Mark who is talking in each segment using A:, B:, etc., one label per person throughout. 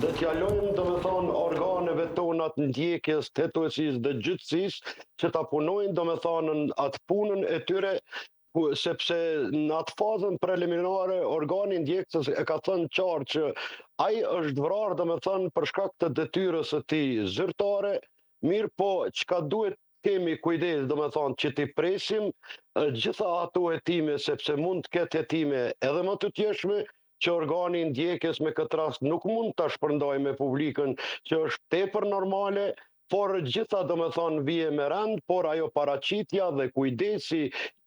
A: dhe t'ja lojmë domethënë organeve tona të ndjekjes, të hetuesisë dhe gjyqësisë që ta punojnë domethënë atë punën e tyre sepse në atë fazën preliminare organi ndjekës e ka thënë qartë që ai është vrarë domethënë për shkak të detyrës së tij zyrtare, mirë po çka duhet kemi kujdes domethënë që t'i presim gjitha ato hetime sepse mund të ketë hetime edhe më të tjeshme që organi ndjekjes me këtë rast nuk mund ta shpërndajë me publikën që është tepër normale, por gjitha domethënë vije me rend, por ajo paraqitja dhe kujdesi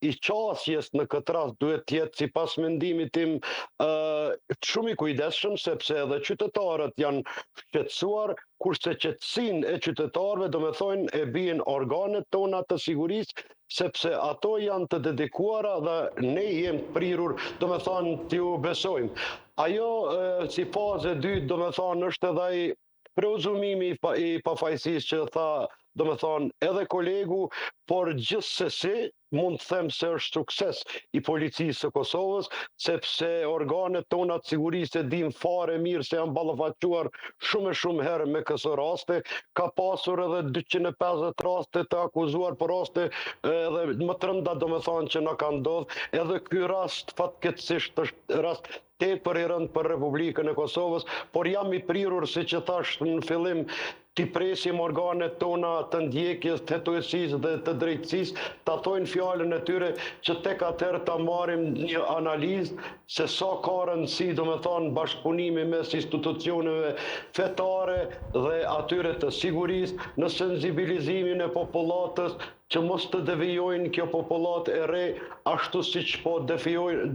A: i qasjes në këtë rast duhet të jetë sipas mendimit tim shumë i kujdesshëm sepse edhe qytetarët janë shqetësuar, kurse qetësinë e qytetarëve domethënë e bien organet tona të sigurisë sepse ato janë të dedikuara dhe ne jemi të prirur domethënë t'ju besojmë. Ajo si fazë e dytë domethënë është edhe ai preuzumimi i pafajësisë që tha domethënë edhe kolegu, por gjithsesi mund të them se është sukses i policisë së Kosovës, sepse organet tona të sigurisë e dinë fare mirë se janë ballafaqquar shumë herë me këso raste, ka pasur edhe 250 raste të akuzuar për raste edhe më të rënda domethënë që na ka ndodhur, edhe ky rast fatkeqësisht është rast tepër i rënd për Republikën e Kosovës, por jam i prirur siç e thash në fillim t'i presim organet tona të ndjekjes, të hetuesisë dhe të drejtësisë, ta thojnë fjalën e tyre që tek atëherë ta marrim një analizë se sa ka rëndësi domethënë bashkëpunimi mes institucioneve fetare dhe atyre të sigurisë në sensibilizimin e popullatës që mos të devijojnë kjo popullat e re ashtu siç po devijojnë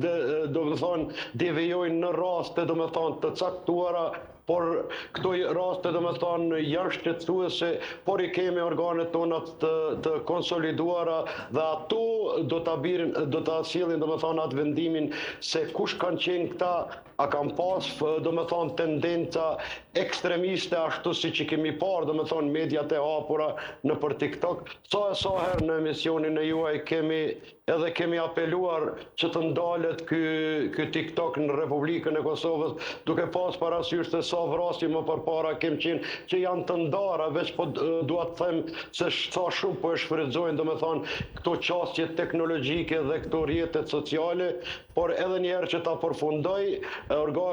A: në raste domethënë të caktuara, por këto raste domethënë janë shqetësuese, por i kemi organet tona të konsoliduara dhe ato do ta sjellin domethënë atë vendimin se kush kanë qenë këta, a kanë pas domethënë tendenca ekstremiste ashtu siç i kemi parë domethënë mediat e hapura nëpër TikTok. Sa herë në emisionin e juaj kemi apeluar që të ndalet ky TikTok në Republikën e Kosovës, duke pas parasysh se sa vrasje më përpara kem qenë që janë të ndara, veç po dua të them se sa shumë po e shfrytëzojnë domethënë këto qasje teknologjike dhe këto rrjetet sociale, por edhe një herë që ta përfundoj,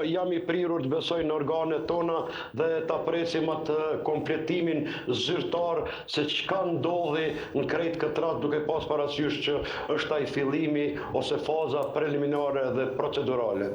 A: jam i prirur të besoj në organet tona dhe ta presim atë kompletimin zyrtar se çka ndodhi në krejt këtë rast duke pas parasysh që është ai fillimi ose faza preliminare dhe procedurale.